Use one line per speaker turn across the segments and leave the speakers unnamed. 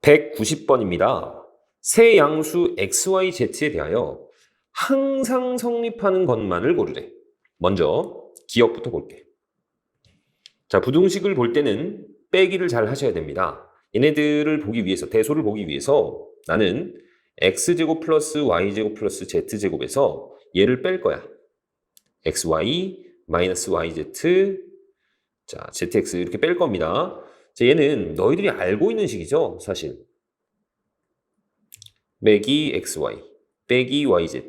190번입니다. 세 양수 XYZ에 대하여 항상 성립하는 것만을 고르래. 먼저 기억부터 볼게. 자, 부등식을 볼 때는 빼기를 잘 하셔야 됩니다. 얘네들을 보기 위해서, 대소를 보기 위해서 나는 X제곱 플러스 Y제곱 플러스 Z제곱에서 얘를 뺄 거야. XY 마이너스 YZ, 자, ZX 이렇게 뺄 겁니다. 자, 얘는 너희들이 알고 있는 식이죠, 사실. 빼기 XY, 빼기 YZ,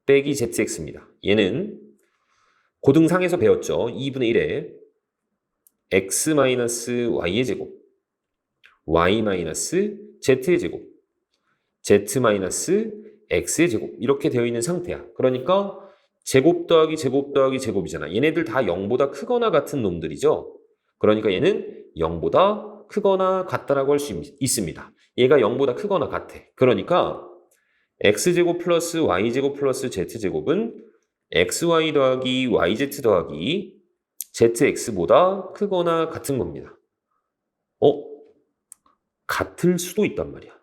빼기 ZX입니다. 얘는 고등상에서 배웠죠. 2분의 1에 X 마이너스 Y의 제곱, Y 마이너스 Z의 제곱, Z 마이너스 X의 제곱 이렇게 되어 있는 상태야. 그러니까 제곱 더하기 제곱 더하기 제곱이잖아. 얘네들 다 0보다 크거나 같은 놈들이죠. 그러니까 얘는 0보다 크거나 같다라고 할 수 있습니다. 얘가 0보다 크거나 같아. 그러니까 x제곱 플러스 y제곱 플러스 z제곱은 xy 더하기 yz 더하기 zx보다 크거나 같은 겁니다. 같을 수도 있단 말이야.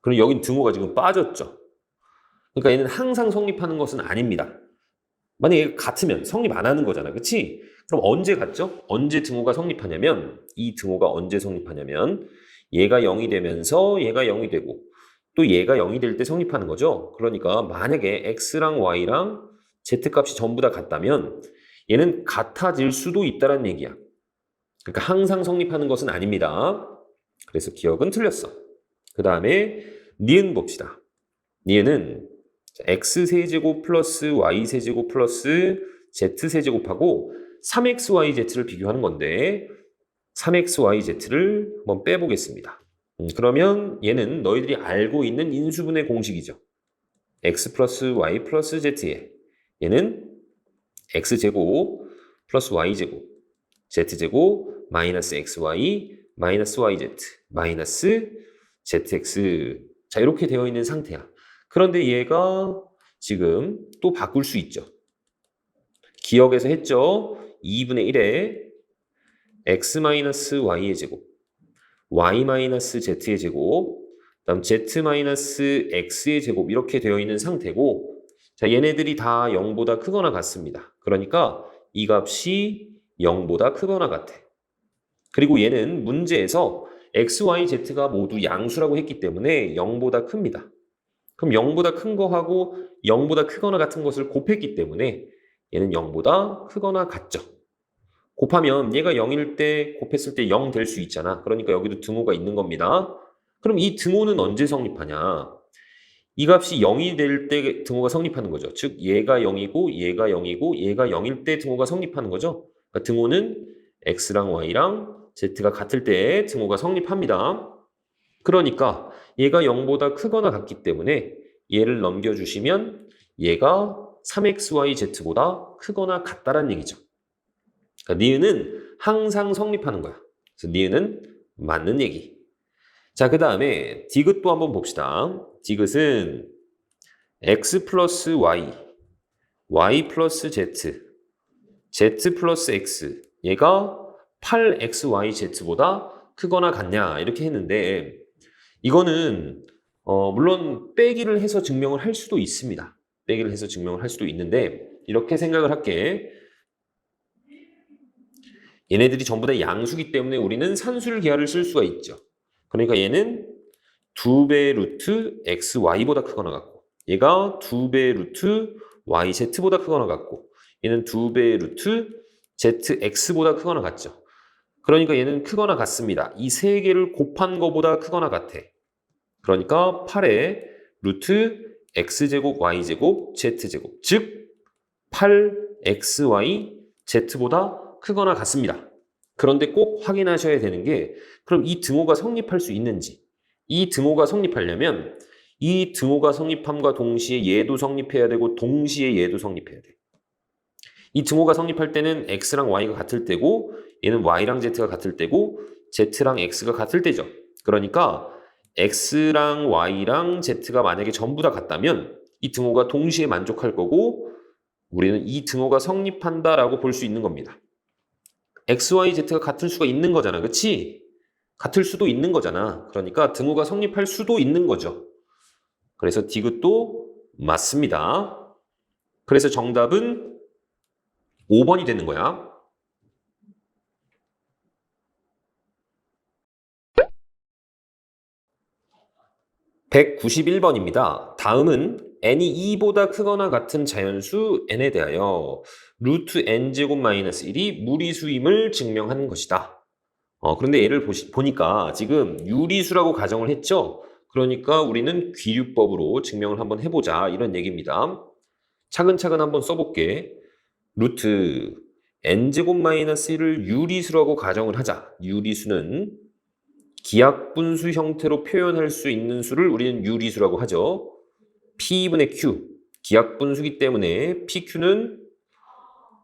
그럼 여긴 등호가 지금 빠졌죠. 그러니까 얘는 항상 성립하는 것은 아닙니다. 만약에 같으면 성립 안 하는 거잖아. 그치? 그럼 언제 같죠? 언제 등호가 성립하냐면 이 등호가 언제 성립하냐면 얘가 0이 되면서 얘가 0이 되고 또 얘가 0이 될 때 성립하는 거죠. 그러니까 만약에 x랑 y랑 z값이 전부 다 같다면 얘는 같아질 수도 있다는 얘기야. 그러니까 항상 성립하는 것은 아닙니다. 그래서 기억은 틀렸어. 그 다음에 니은 봅시다. 니은은 x세제곱 플러스 y세제곱 플러스 z세제곱하고 3xyz를 비교하는 건데 3xyz를 한번 빼보겠습니다. 그러면 얘는 너희들이 알고 있는 인수분해 공식이죠. x 플러스 y 플러스 z에 얘는 x제곱 플러스 y제곱 z제곱 마이너스 xy 마이너스 yz 마이너스 zx 자 이렇게 되어 있는 상태야. 그런데 얘가 지금 또 바꿀 수 있죠. 기억에서 했죠. 2분의 1에 x-y의 제곱, y-z의 제곱, 그다음 z-x의 제곱 이렇게 되어 있는 상태고 자 얘네들이 다 0보다 크거나 같습니다. 그러니까 이 값이 0보다 크거나 같아. 그리고 얘는 문제에서 x, y, z가 모두 양수라고 했기 때문에 0보다 큽니다. 그럼 0보다 큰 거하고 0보다 크거나 같은 것을 곱했기 때문에 얘는 0보다 크거나 같죠. 곱하면 얘가 0일 때 곱했을 때 0 될 수 있잖아. 그러니까 여기도 등호가 있는 겁니다. 그럼 이 등호는 언제 성립하냐? 이 값이 0이 될 때 등호가 성립하는 거죠. 즉 얘가 0이고 얘가 0이고 얘가 0일 때 등호가 성립하는 거죠. 그러니까 등호는 x랑 y랑 z가 같을 때 등호가 성립합니다. 그러니까 얘가 0보다 크거나 같기 때문에 얘를 넘겨주시면 얘가 3xyz보다 크거나 같다란 얘기죠. 그러니까 니은은 항상 성립하는 거야. 그래서 니은은 맞는 얘기. 자, 그 다음에 디귿도 한번 봅시다. 디귿은 x 플러스 y, y 플러스 z, z 플러스 x 얘가 8xyz보다 크거나 같냐 이렇게 했는데 이거는 물론 빼기를 해서 증명을 할 수도 있습니다. 빼기를 해서 증명을 할 수도 있는데 이렇게 생각을 할게. 얘네들이 전부 다 양수기 때문에 우리는 산술기하를 쓸 수가 있죠. 그러니까 얘는 2배 루트 xy보다 크거나 같고 얘가 2배 루트 yz보다 크거나 같고 얘는 2배 루트 zx보다 크거나 같죠. 그러니까 얘는 크거나 같습니다. 이 세 개를 곱한 거보다 크거나 같아. 그러니까 8의 루트 x제곱 y제곱 z제곱 즉 8xy z보다 크거나 같습니다. 그런데 꼭 확인하셔야 되는 게 그럼 이 등호가 성립할 수 있는지 이 등호가 성립하려면 이 등호가 성립함과 동시에 얘도 성립해야 되고 동시에 얘도 성립해야 돼. 이 등호가 성립할 때는 x랑 y가 같을 때고 얘는 y랑 z가 같을 때고 z랑 x가 같을 때죠. 그러니까 x랑 y랑 z가 만약에 전부 다 같다면 이 등호가 동시에 만족할 거고 우리는 이 등호가 성립한다라고 볼 수 있는 겁니다. x, y, z가 같을 수가 있는 거잖아. 그치? 같을 수도 있는 거잖아. 그러니까 등호가 성립할 수도 있는 거죠. 그래서 디귿도 맞습니다. 그래서 정답은 5번이 되는 거야. 191번입니다. 다음은 n이 2보다 크거나 같은 자연수 n에 대하여 루트 n제곱 마이너스 1이 무리수임을 증명하는 것이다. 그런데 얘를 보니까 지금 유리수라고 가정을 했죠? 그러니까 우리는 귀류법으로 증명을 한번 해보자 이런 얘기입니다. 차근차근 한번 써볼게. 루트 n제곱 마이너스 1을 유리수라고 가정을 하자. 유리수는 기하분수 형태로 표현할 수 있는 수를 우리는 유리수라고 하죠. P분의 Q, 기하분수기 때문에 PQ는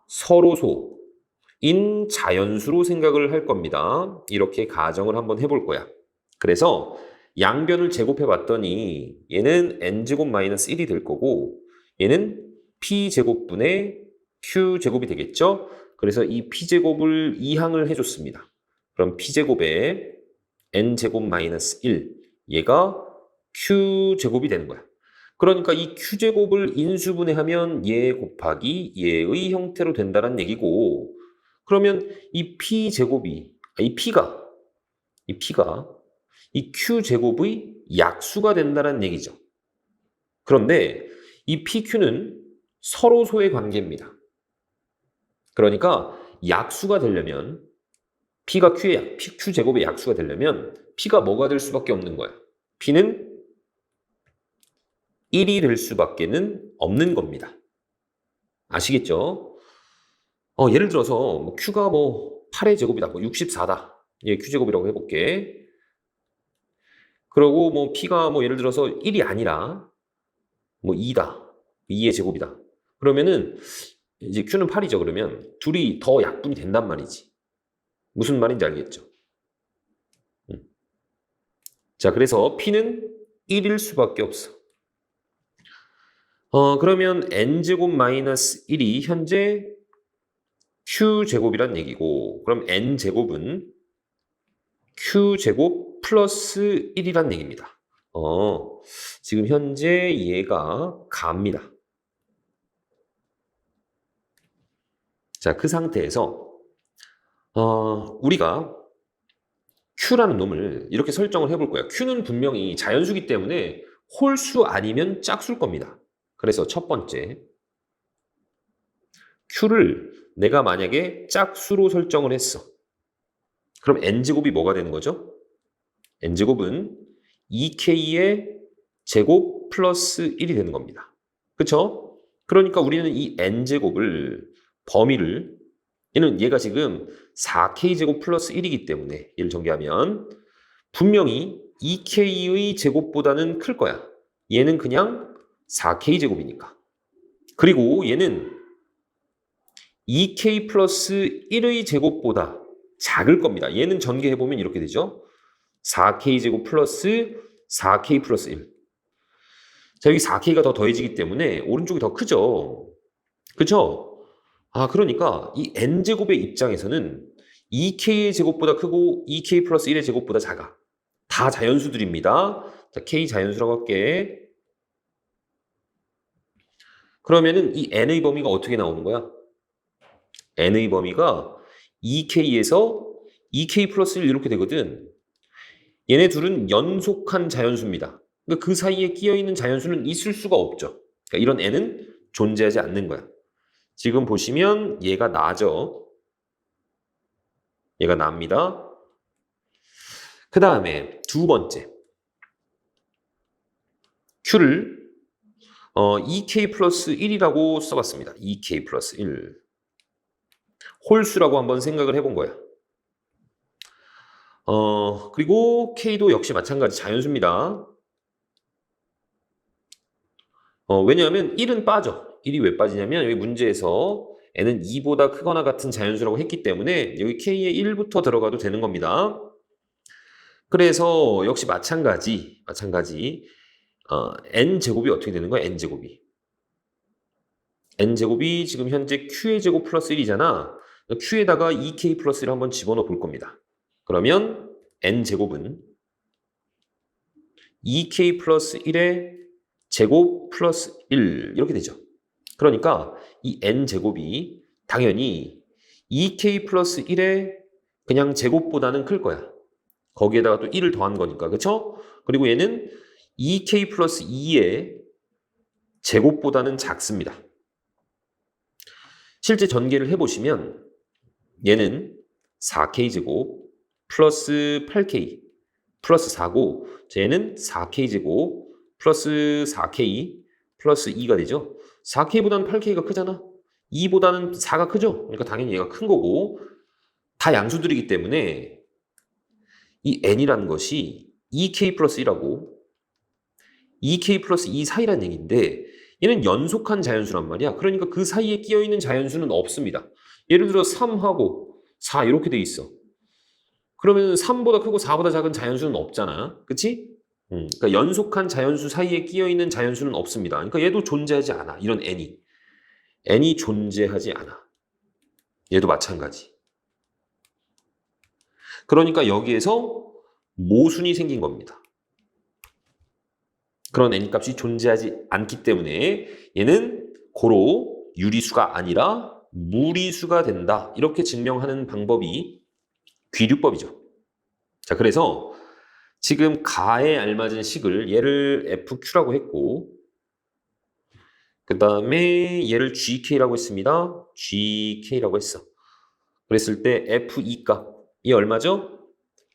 서로소인 자연수로 생각을 할 겁니다. 이렇게 가정을 한번 해볼 거야. 그래서 양변을 제곱해 봤더니 얘는 n제곱 마이너스 1이 될 거고 얘는 P제곱분의 Q제곱이 되겠죠? 그래서 이 P제곱을 이항을 해줬습니다. 그럼 P제곱에 n제곱 마이너스 1, 얘가 q제곱이 되는 거야. 그러니까 이 q제곱을 인수분해하면 얘 곱하기 얘의 형태로 된다는 얘기고, 그러면 이 p제곱이, 이 q제곱의 약수가 된다는 얘기죠. 그런데 이 pq는 서로소의 관계입니다. 그러니까 약수가 되려면 P가 Q제곱의 약수가 되려면 P가 뭐가 될 수밖에 없는 거야. P는 1이 될 수밖에는 없는 겁니다. 아시겠죠? 예를 들어서 뭐 Q가 뭐 8의 제곱이다, 뭐 64다. 예, Q제곱이라고 해볼게. 그리고 뭐 P가 뭐 예를 들어서 1이 아니라 뭐 2다. 2의 제곱이다. 그러면은 이제 Q는 8이죠. 그러면 둘이 더 약분이 된단 말이지. 무슨 말인지 알겠죠? 자, 그래서 P는 1일 수밖에 없어. 그러면 n제곱 마이너스 1이 현재 q제곱이란 얘기고, 그럼 n제곱은 q제곱 플러스 1이란 얘기입니다. 지금 현재 얘가 갑니다. 자, 그 상태에서 우리가 q라는 놈을 이렇게 설정을 해볼 거예요. q는 분명히 자연수기 때문에 홀수 아니면 짝수일 겁니다. 그래서 첫 번째, q를 내가 만약에 짝수로 설정을 했어. 그럼 n제곱이 뭐가 되는 거죠? n제곱은 2k의 제곱 플러스 1이 되는 겁니다. 그쵸? 그러니까 우리는 이 n제곱을 범위를, 얘가 지금 4k제곱 플러스 1이기 때문에 얘를 전개하면 분명히 2k의 제곱보다는 클 거야. 얘는 그냥 4k제곱이니까. 그리고 얘는 2k 플러스 1의 제곱보다 작을 겁니다. 얘는 전개해보면 이렇게 되죠. 4k제곱 플러스 4k 플러스 1. 자, 여기 4k가 더 더해지기 때문에 오른쪽이 더 크죠. 그쵸? 그러니까 이 n제곱의 입장에서는 2k의 제곱보다 크고 2k 플러스 1의 제곱보다 작아. 다 자연수들입니다. 자, k 자연수라고 할게. 그러면은 이 n의 범위가 어떻게 나오는 거야? n의 범위가 2k에서 2k 플러스 1 이렇게 되거든. 얘네 둘은 연속한 자연수입니다. 그러니까 그 사이에 끼어있는 자연수는 있을 수가 없죠. 그러니까 이런 n은 존재하지 않는 거야. 지금 보시면 얘가 나죠. 얘가 납니다. 그 다음에 두 번째, q를 2k 플러스 1이라고 써봤습니다. 2k 플러스 1. 홀수라고 한번 생각을 해본 거야. 그리고 k도 역시 마찬가지 자연수입니다. 왜냐하면 1은 빠져. 1이 왜 빠지냐면 여기 문제에서 n은 2보다 크거나 같은 자연수라고 했기 때문에 여기 k에 1부터 들어가도 되는 겁니다. 그래서 역시 마찬가지 n제곱이 어떻게 되는 거야? n제곱이 지금 현재 q의 제곱 플러스 1이잖아. q에다가 2k 플러스 1을 한번 집어넣어 볼 겁니다. 그러면 n제곱은 2k 플러스 1의 제곱 플러스 1 이렇게 되죠. 그러니까 이 n제곱이 당연히 2k 플러스 1의 그냥 제곱보다는 클 거야. 거기에다가 또 1을 더한 거니까. 그렇죠? 그리고 얘는 2k 플러스 2의 제곱보다는 작습니다. 실제 전개를 해보시면 얘는 4k 제곱 플러스 8k 플러스 4고 얘는 4k 제곱 플러스 4k 플러스 2가 되죠. 4k보다는 8k가 크잖아. 2보다는 4가 크죠. 그러니까 당연히 얘가 큰 거고 다 양수들이기 때문에 이 n이라는 것이 2k 플러스 1하고 2k 플러스 2 사이란 얘기인데 얘는 연속한 자연수란 말이야. 그러니까 그 사이에 끼어있는 자연수는 없습니다. 예를 들어 3하고 4 이렇게 돼 있어. 그러면 3보다 크고 4보다 작은 자연수는 없잖아. 그치? 그러니까 연속한 자연수 사이에 끼어있는 자연수는 없습니다. 그러니까 얘도 존재하지 않아. 이런 n이. n이 존재하지 않아. 얘도 마찬가지. 그러니까 여기에서 모순이 생긴 겁니다. 그런 n 값이 존재하지 않기 때문에 얘는 고로 유리수가 아니라 무리수가 된다. 이렇게 증명하는 방법이 귀류법이죠. 자, 그래서 지금 가에 알맞은 식을 얘를 FQ라고 했고 그 다음에 얘를 GK라고 했습니다. GK라고 했어. 그랬을 때 F2 값이 얼마죠?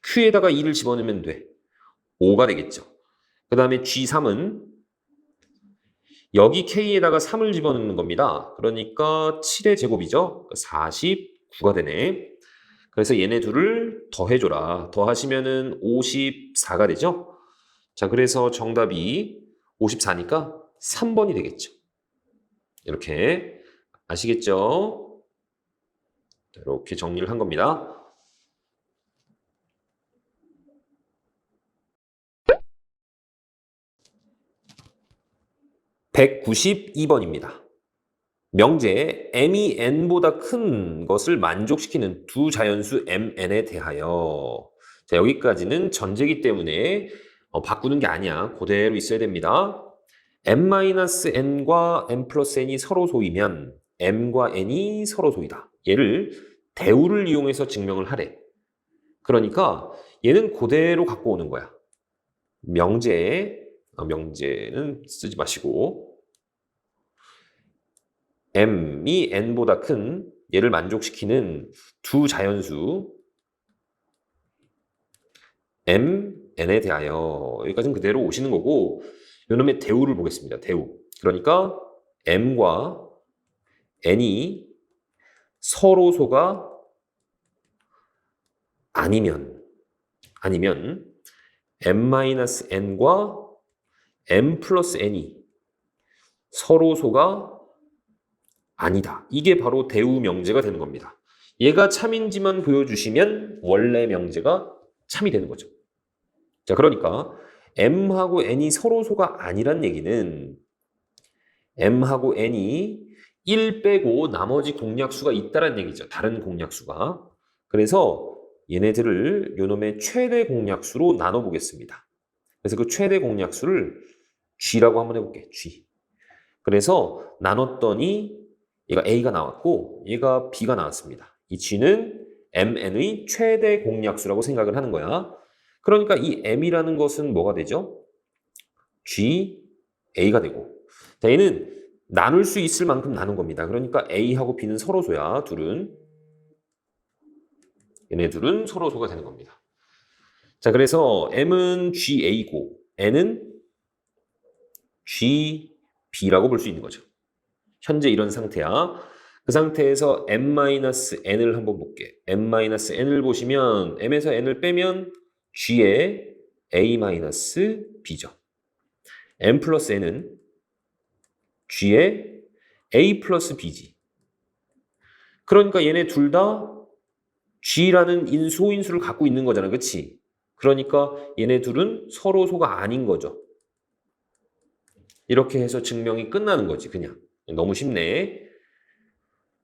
Q에다가 2를 집어넣으면 돼. 5가 되겠죠. 그 다음에 G3은 여기 K에다가 3을 집어넣는 겁니다. 그러니까 7의 제곱이죠. 49가 되네. 그래서 얘네 둘을 더해줘라. 더하시면은 54가 되죠. 자, 그래서 정답이 54니까 3번이 되겠죠. 이렇게 아시겠죠? 이렇게 정리를 한 겁니다. (192번입니다) 명제에 m이 n보다 큰 것을 만족시키는 두 자연수 mn에 대하여 자, 여기까지는 전제이기 때문에 바꾸는 게 아니야. 그대로 있어야 됩니다. m-n과 m 플러스 n이 서로 소이면 m과 n이 서로 소이다. 얘를 대우를 이용해서 증명을 하래. 그러니까 얘는 그대로 갖고 오는 거야. 명제는 쓰지 마시고 m이 n보다 큰 얘를 만족시키는 두 자연수 m, n에 대하여 여기까지는 그대로 오시는 거고 요놈의 대우를 보겠습니다. 대우. 그러니까 m과 n이 서로 소가 아니면 m-n과 m 플러스 n이 서로 소가 아니다. 이게 바로 대우 명제가 되는 겁니다. 얘가 참인지만 보여주시면 원래 명제가 참이 되는 거죠. 자, 그러니까 m하고 n이 서로 소가 아니란 얘기는 m하고 n이 1 빼고 나머지 공약수가 있다는 얘기죠. 다른 공약수가. 그래서 얘네들을 요놈의 최대 공약수로 나눠보겠습니다. 그래서 그 최대 공약수를 G라고 한번 해볼게. G. 그래서 나눴더니 얘가 A가 나왔고 얘가 B가 나왔습니다. 이 G는 MN의 최대 공약수라고 생각을 하는 거야. 그러니까 이 M이라는 것은 뭐가 되죠? G, A가 되고 자, 얘는 나눌 수 있을 만큼 나눈 겁니다. 그러니까 A하고 B는 서로소야. 얘네 둘은 서로소가 되는 겁니다. 자, 그래서 M은 GA고 N은 GB라고 볼 수 있는 거죠. 현재 이런 상태야. 그 상태에서 m-n을 한번 볼게. m-n을 보시면 m에서 n을 빼면 g의 a-b죠. m 플러스 n은 g의 a 플러스 b지. 그러니까 얘네 둘 다 g라는 소인수를 갖고 있는 거잖아. 그치? 그러니까 얘네 둘은 서로 소가 아닌 거죠. 이렇게 해서 증명이 끝나는 거지. 그냥. 너무 쉽네.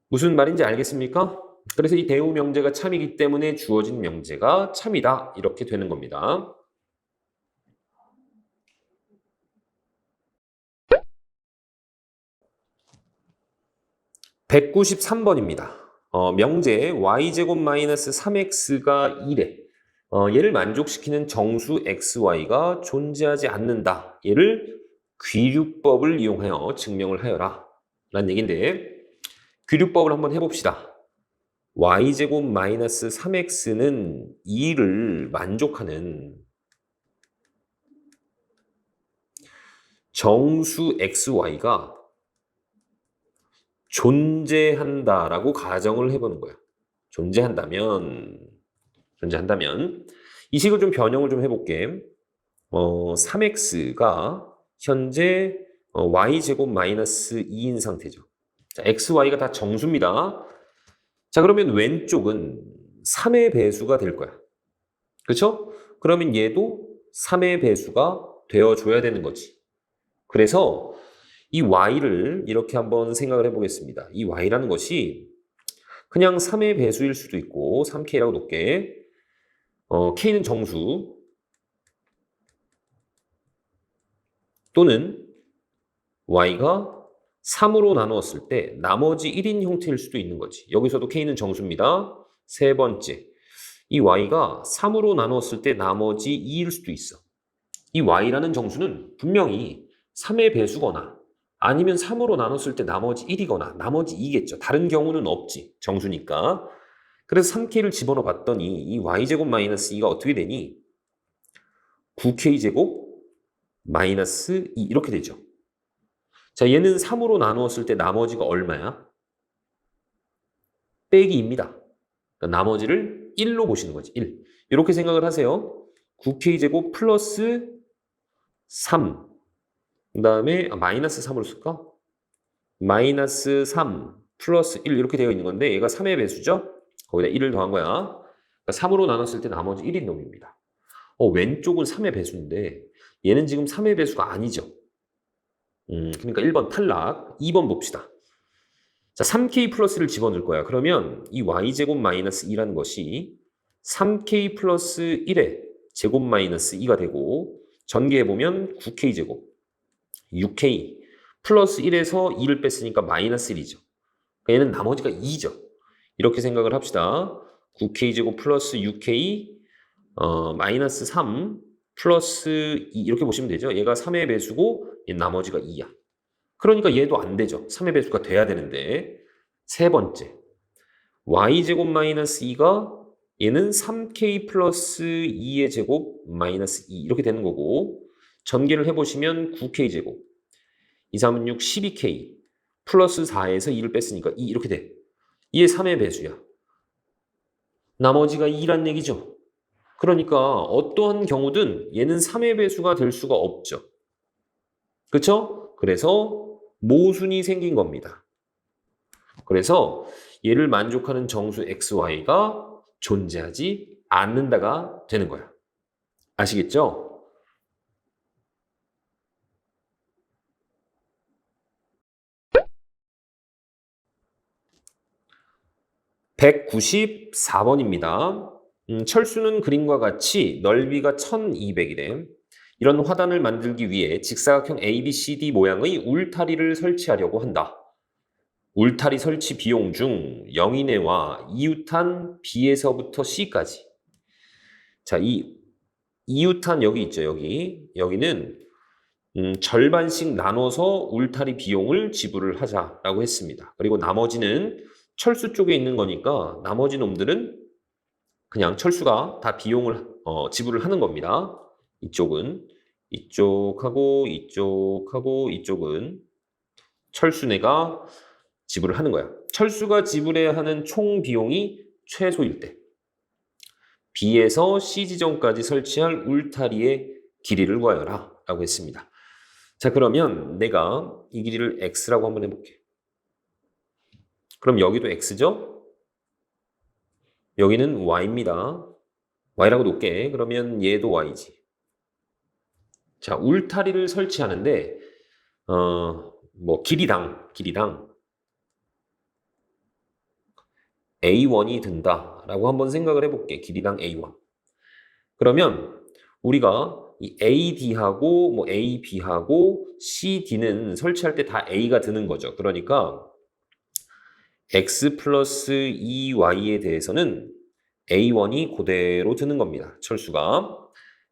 무슨 말인지 알겠습니까? 그래서 이 대우 명제가 참이기 때문에 주어진 명제가 참이다. 이렇게 되는 겁니다. (193번입니다) 명제 y제곱 마이너스 3x가 1에 얘를 만족시키는 정수 xy가 존재하지 않는다. 얘를 귀류법을 이용하여 증명을 하여라. 라는 얘기인데 귀류법을 한번 해봅시다. y제곱 마이너스 3x는 2를 만족하는 정수 xy가 존재한다라고 가정을 해보는 거야. 존재한다면 이 식을 좀 변형을 좀 해볼게. 3x가 현재 y제곱 마이너스 2인 상태죠. 자, xy가 다 정수입니다. 자, 그러면 왼쪽은 3의 배수가 될 거야. 그렇죠? 그러면 얘도 3의 배수가 되어줘야 되는 거지. 그래서 이 y를 이렇게 한번 생각을 해보겠습니다. 이 y라는 것이 그냥 3의 배수일 수도 있고 3k라고 놓게 k는 정수 또는 y가 3으로 나누었을 때 나머지 1인 형태일 수도 있는 거지. 여기서도 k는 정수입니다. 세 번째, 이 y가 3으로 나누었을 때 나머지 2일 수도 있어. 이 y라는 정수는 분명히 3의 배수거나 아니면 3으로 나눴을 때 나머지 1이거나 나머지 2겠죠. 다른 경우는 없지. 정수니까. 그래서 3k를 집어넣어 봤더니 이 y제곱 마이너스 2가 어떻게 되니? 9k제곱 마이너스 2 이렇게 되죠. 자, 얘는 3으로 나누었을 때 나머지가 얼마야? 빼기 2입니다. 그러니까 나머지를 1로 보시는 거지. 1. 이렇게 생각을 하세요. 9k제곱 플러스 3. 그 다음에 마이너스 3으로 쓸까? 마이너스 3 플러스 1 이렇게 되어 있는 건데 얘가 3의 배수죠? 거기다 1을 더한 거야. 그러니까 3으로 나눴을 때 나머지 1인 놈입니다. 왼쪽은 3의 배수인데 얘는 지금 3의 배수가 아니죠. 그러니까 1번 탈락. 2번 봅시다. 자, 3k 플러스를 집어넣을 거야. 그러면 이 y제곱 마이너스 2라는 것이 3k 플러스 1의 제곱 마이너스 2가 되고 전개해보면 9k제곱 6k 플러스 1에서 2를 뺐으니까 마이너스 1이죠. 그러니까 얘는 나머지가 2죠. 이렇게 생각을 합시다. 9k제곱 플러스 6k 마이너스 3 플러스 2 이렇게 보시면 되죠. 얘가 3의 배수고 얘는 나머지가 2야. 그러니까 얘도 안 되죠. 3의 배수가 돼야 되는데. 세 번째, y제곱 마이너스 2가 얘는 3k 플러스 2의 제곱 마이너스 2 이렇게 되는 거고 전개를 해보시면 9k제곱 2, 3은 6, 12k 플러스 4에서 2를 뺐으니까 2 이렇게 돼. 얘 3의 배수야. 나머지가 2란 얘기죠. 그러니까 어떠한 경우든 얘는 3의 배수가 될 수가 없죠. 그렇죠? 그래서 모순이 생긴 겁니다. 그래서 얘를 만족하는 정수 xy가 존재하지 않는다가 되는 거야. 아시겠죠? (194번입니다) 철수는 그림과 같이 넓이가 1200이래. 이런 화단을 만들기 위해 직사각형 ABCD 모양의 울타리를 설치하려고 한다. 울타리 설치 비용 중 0 이내와 이웃한 B에서부터 C까지. 자, 이 이웃한 여기 있죠. 여기는 절반씩 나눠서 울타리 비용을 지불을 하자라고 했습니다. 그리고 나머지는 철수 쪽에 있는 거니까 나머지 놈들은 그냥 철수가 다 비용을 지불을 하는 겁니다. 이쪽은 이쪽하고 이쪽은 철수네가 지불을 하는 거야. 철수가 지불해야 하는 총 비용이 최소일 때 B에서 C 지점까지 설치할 울타리의 길이를 구하여라 라고 했습니다. 자, 그러면 내가 이 길이를 X라고 한번 해볼게. 그럼 여기도 X죠? 여기는 Y입니다. Y라고 놓을게. 그러면 얘도 Y지. 자, 울타리를 설치하는데 길이당 A1이 든다라고 한번 생각을 해볼게. 길이당 A1. 그러면 우리가 이 AD하고 뭐 AB하고 CD는 설치할 때 다 A가 드는 거죠. 그러니까 X 플러스 2Y에 대해서는 A1이 그대로 드는 겁니다. 철수가.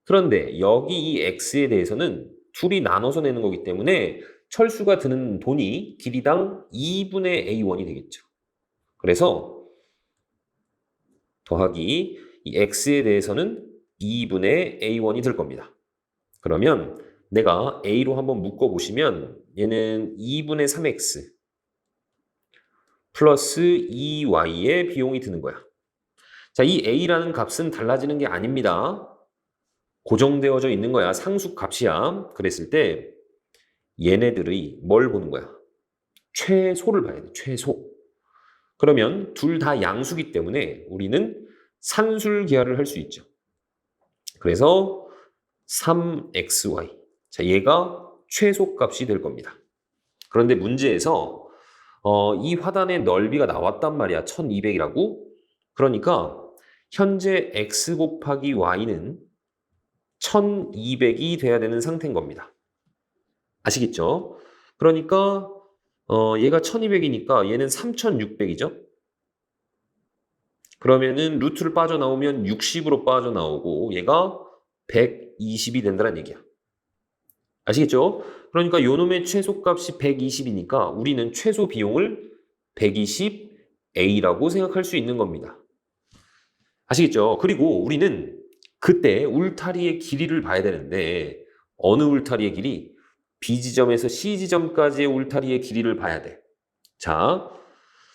그런데 여기 이 X에 대해서는 둘이 나눠서 내는 거기 때문에 철수가 드는 돈이 길이당 2분의 A1이 되겠죠. 그래서 더하기 이 X에 대해서는 2분의 A1이 될 겁니다. 그러면 내가 A로 한번 묶어보시면 얘는 2분의 3X 플러스 2Y의 비용이 드는 거야. 자, 이 A라는 값은 달라지는 게 아닙니다. 고정되어져 있는 거야. 상수 값이야. 그랬을 때 얘네들의 뭘 보는 거야? 최소를 봐야 돼. 최소. 그러면 둘 다 양수기 때문에 우리는 산술계열을 할 수 있죠. 그래서 3xy. 자, 얘가 최소값이 될 겁니다. 그런데 문제에서 이 화단의 넓이가 나왔단 말이야. 1200이라고. 그러니까 현재 x 곱하기 y는 1200이 돼야 되는 상태인 겁니다. 아시겠죠? 그러니까 얘가 1200이니까 얘는 3600이죠? 그러면은 루트를 빠져나오면 60으로 빠져나오고 얘가 120이 된다는 얘기야. 아시겠죠? 그러니까 요놈의 최소값이 120이니까 우리는 최소 비용을 120A라고 생각할 수 있는 겁니다. 아시겠죠? 그리고 우리는 그때 울타리의 길이를 봐야 되는데 어느 울타리의 길이? B지점에서 C지점까지의 울타리의 길이를 봐야 돼. 자,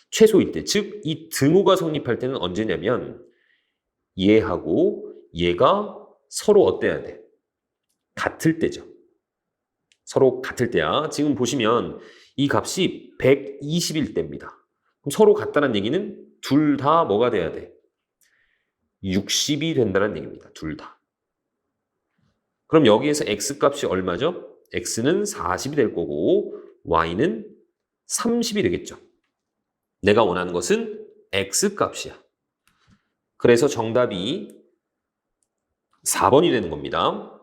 최소일 때, 즉 이 등호가 성립할 때는 언제냐면 얘하고 얘가 서로 어때야 돼? 같을 때죠. 서로 같을 때야. 지금 보시면 이 값이 120일 때입니다. 그럼 서로 같다는 얘기는 둘 다 뭐가 돼야 돼? 60이 된다는 얘기입니다. 둘 다. 그럼 여기에서 x값이 얼마죠? x는 40이 될 거고 y는 30이 되겠죠. 내가 원하는 것은 x값이야. 그래서 정답이 4번이 되는 겁니다.